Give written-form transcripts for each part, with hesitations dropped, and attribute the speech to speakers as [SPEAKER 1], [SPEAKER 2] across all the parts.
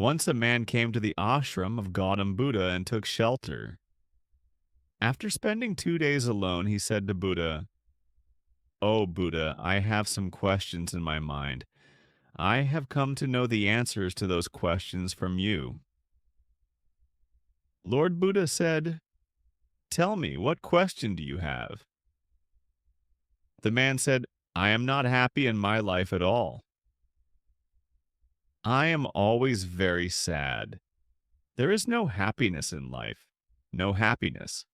[SPEAKER 1] Once a man came to the ashram of Gautam Buddha and took shelter. After spending 2 days alone, he said to Buddha, "O Buddha, I have some questions in my mind. I have come to know the answers to those questions from you." Lord Buddha said, "Tell me, what question do you have?" The man said, "I am not happy in my life at all. I am always very sad. There is no happiness in life. No happiness.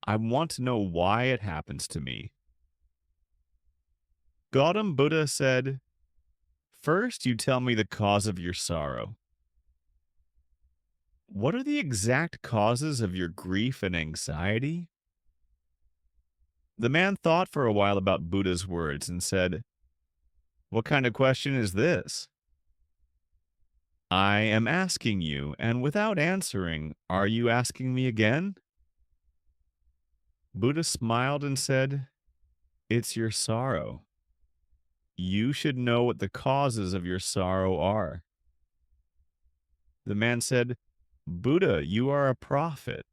[SPEAKER 1] I want to know why it happens to me." Gautam Buddha said, "First, you tell me the cause of your sorrow. What are the exact causes of your grief and anxiety?" The man thought for a while about Buddha's words and said, "What kind of question is this? I am asking you, and without answering, are you asking me again?" Buddha smiled and said, "It's your sorrow. You should know what the causes of your sorrow are." The man said, "Buddha, you are a prophet.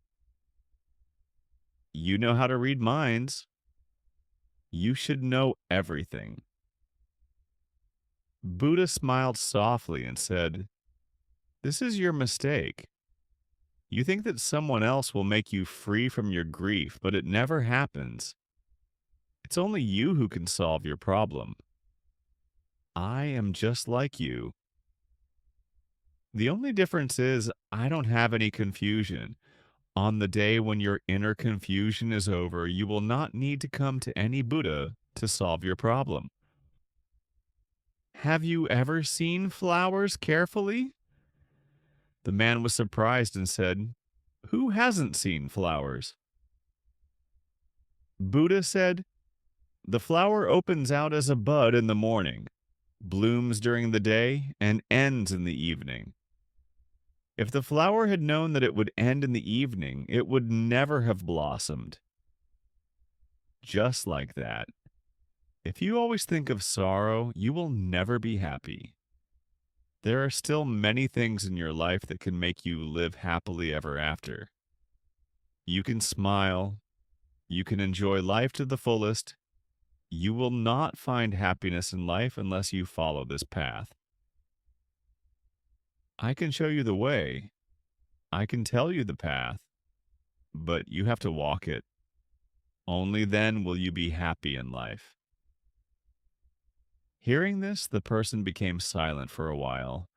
[SPEAKER 1] You know how to read minds. You should know everything." Buddha smiled softly and said, "This is your mistake. You think that someone else will make you free from your grief, but it never happens. It's only you who can solve your problem. I am just like you. The only difference is I don't have any confusion. On the day when your inner confusion is over, you will not need to come to any Buddha to solve your problem." Have you ever seen flowers carefully? The man was surprised and said, "Who hasn't seen flowers?" Buddha said, "The flower opens out as a bud in the morning, blooms during the day, and ends in the evening. If the flower had known that it would end in the evening, it would never have blossomed." Just like that, if you always think of sorrow, you will never be happy. There are still many things in your life that can make you live happily ever after. You can smile. You can enjoy life to the fullest. You will not find happiness in life unless you follow this path. I can show you the way. I can tell you the path, but you have to walk it. Only then will you be happy in life. Hearing this, the person became silent for a while.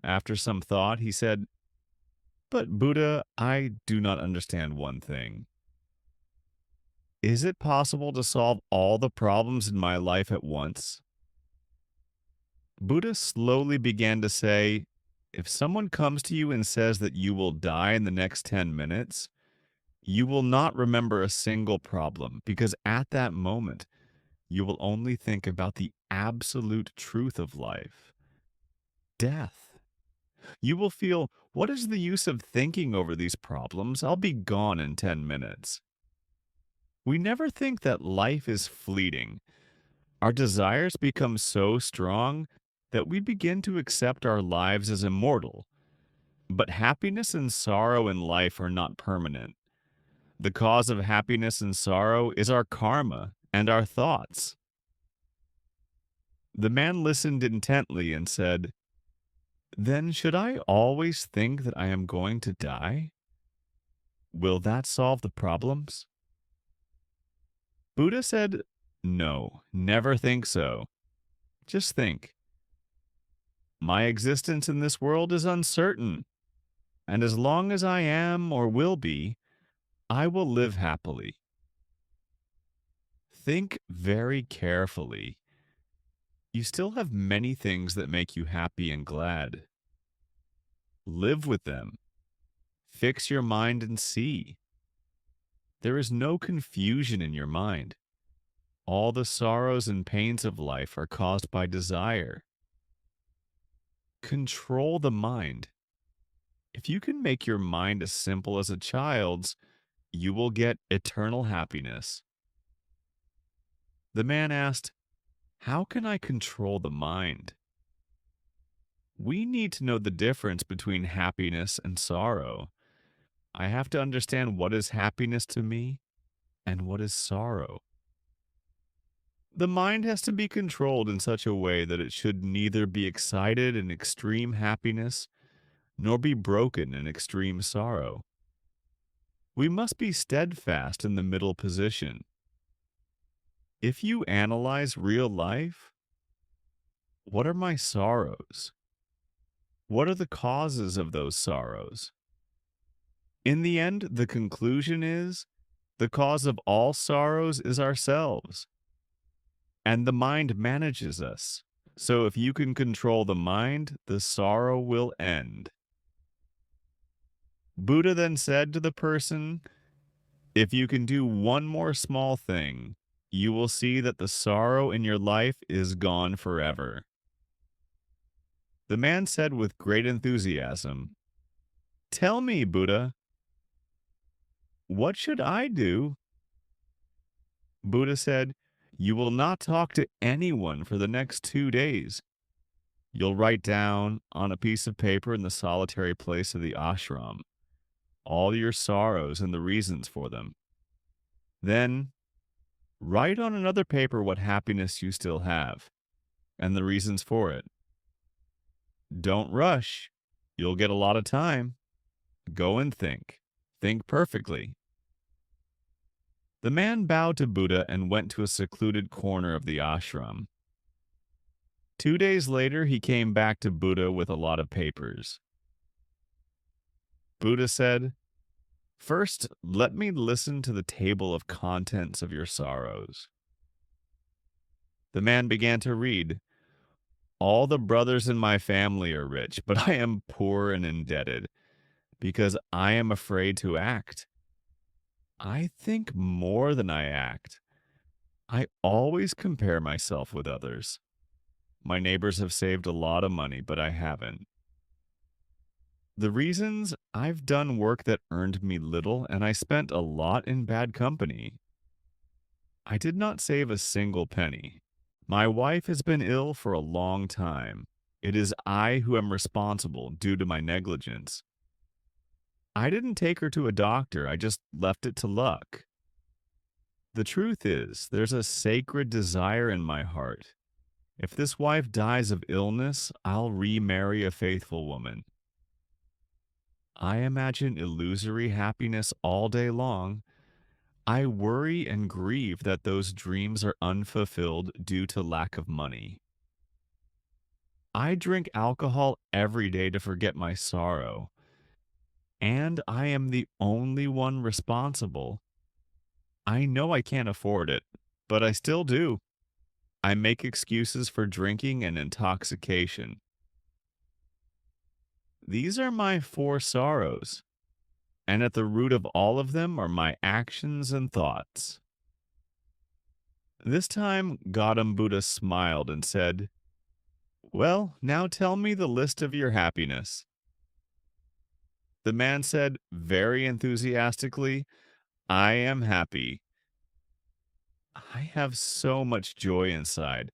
[SPEAKER 1] After some thought, he said, "But Buddha, I do not understand one thing. Is it possible to solve all the problems in my life at once?" Buddha slowly began to say, "If someone comes to you and says that you will die in the next 10 minutes, you will not remember a single problem because at that moment, you will only think about the absolute truth of life, death. You will feel, what is the use of thinking over these problems? I'll be gone in 10 minutes. We never think that life is fleeting. Our desires become so strong that we begin to accept our lives as immortal. But happiness and sorrow in life are not permanent. The cause of happiness and sorrow is our karma and our thoughts." The man listened intently and said, "Then should I always think that I am going to die? Will that solve the problems?" Buddha said, "No, never think so. Just think, my existence in this world is uncertain, and as long as I am or will be, I will live happily. Think very carefully. You still have many things that make you happy and glad. Live with them. Fix your mind and see. There is no confusion in your mind. All the sorrows and pains of life are caused by desire. Control the mind. If you can make your mind as simple as a child's, you will get eternal happiness." The man asked, "How can I control the mind?" We need to know the difference between happiness and sorrow. I have to understand what is happiness to me and what is sorrow. The mind has to be controlled in such a way that it should neither be excited in extreme happiness nor be broken in extreme sorrow. We must be steadfast in the middle position. If you analyze real life, what are my sorrows? What are the causes of those sorrows? In the end, the conclusion is the cause of all sorrows is ourselves, and the mind manages us. So if you can control the mind, the sorrow will end. Buddha then said to the person, if you can do one more small thing, you will see that the sorrow in your life is gone forever. The man said with great enthusiasm, tell me, Buddha, what should I do? Buddha said, you will not talk to anyone for the next 2 days. You'll write down on a piece of paper in the solitary place of the ashram all your sorrows and the reasons for them. Then write on another paper what happiness you still have and the reasons for it. Don't rush. You'll get a lot of time. Go and think. Think perfectly. The man bowed to Buddha and went to a secluded corner of the ashram. 2 days later, he came back to Buddha with a lot of papers. Buddha said, first, let me listen to the table of contents of your sorrows. The man began to read, all the brothers in my family are rich, but I am poor and indebted because I am afraid to act. I think more than I act. I always compare myself with others. My neighbors have saved a lot of money, but I haven't. The reasons I've done work that earned me little and I spent a lot in bad company. I did not save a single penny. My wife has been ill for a long time. It is I who am responsible due to my negligence. I didn't take her to a doctor, I just left it to luck. The truth is, there's a sacred desire in my heart. If this wife dies of illness, I'll remarry a faithful woman. I imagine illusory happiness all day long. I worry and grieve that those dreams are unfulfilled due to lack of money. I drink alcohol every day to forget my sorrow, and I am the only one responsible. I know I can't afford it, but I still do. I make excuses for drinking and intoxication. These are my 4 sorrows, and at the root of all of them are my actions and thoughts. This time, Gautam Buddha smiled and said, well, now tell me the list of your happiness. The man said very enthusiastically, I am happy. I have so much joy inside.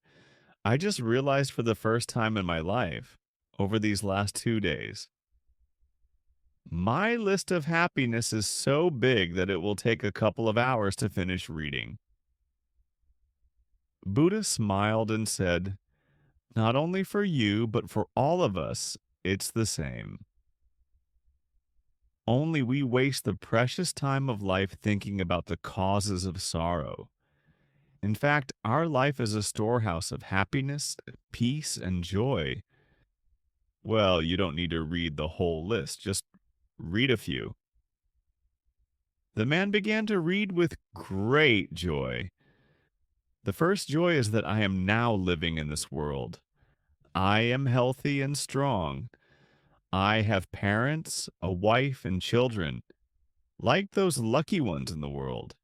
[SPEAKER 1] I just realized for the first time in my life, over these last 2 days, my list of happiness is so big that it will take a couple of hours to finish reading. Buddha smiled and said, not only for you, but for all of us, it's the same. Only we waste the precious time of life thinking about the causes of sorrow. In fact, our life is a storehouse of happiness, peace, and joy. Well, you don't need to read the whole list, just read a few. The man began to read with great joy. The first joy is that I am now living in this world. I am healthy and strong. I have parents, a wife, and children, like those lucky ones in the world.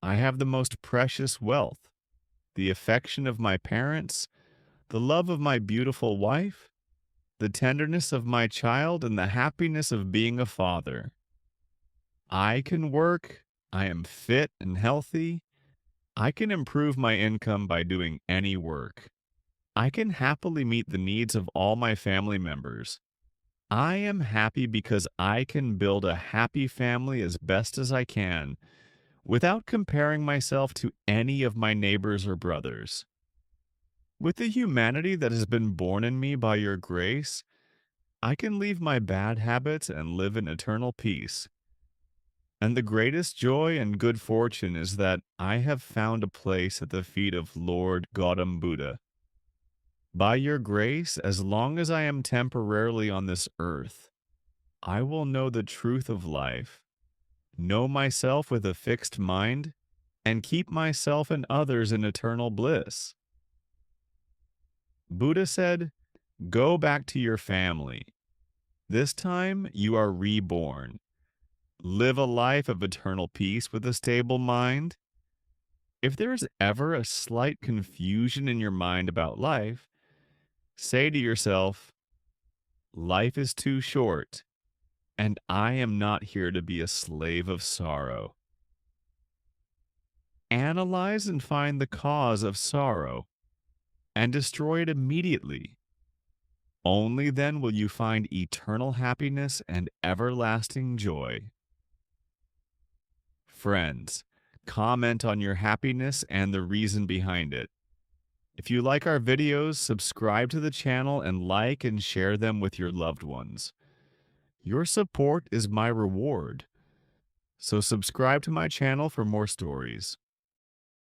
[SPEAKER 1] I have the most precious wealth, the affection of my parents, the love of my beautiful wife, the tenderness of my child, and the happiness of being a father. I can work, I am fit and healthy, I can improve my income by doing any work. I can happily meet the needs of all my family members. I am happy because I can build a happy family as best as I can without comparing myself to any of my neighbors or brothers. With the humanity that has been born in me by your grace, I can leave my bad habits and live in eternal peace. And the greatest joy and good fortune is that I have found a place at the feet of Lord Gautam Buddha. By your grace, as long as I am temporarily on this earth, I will know the truth of life, know myself with a fixed mind, and keep myself and others in eternal bliss. Buddha said, "Go back to your family. This time you are reborn. Live a life of eternal peace with a stable mind. If there is ever a slight confusion in your mind about life, say to yourself, 'Life is too short, and I am not here to be a slave of sorrow.' Analyze and find the cause of sorrow and destroy it immediately. Only then will you find eternal happiness and everlasting joy." Friends, comment on your happiness and the reason behind it. If you like our videos, subscribe to the channel and like and share them with your loved ones. Your support is my reward. So subscribe to my channel for more stories.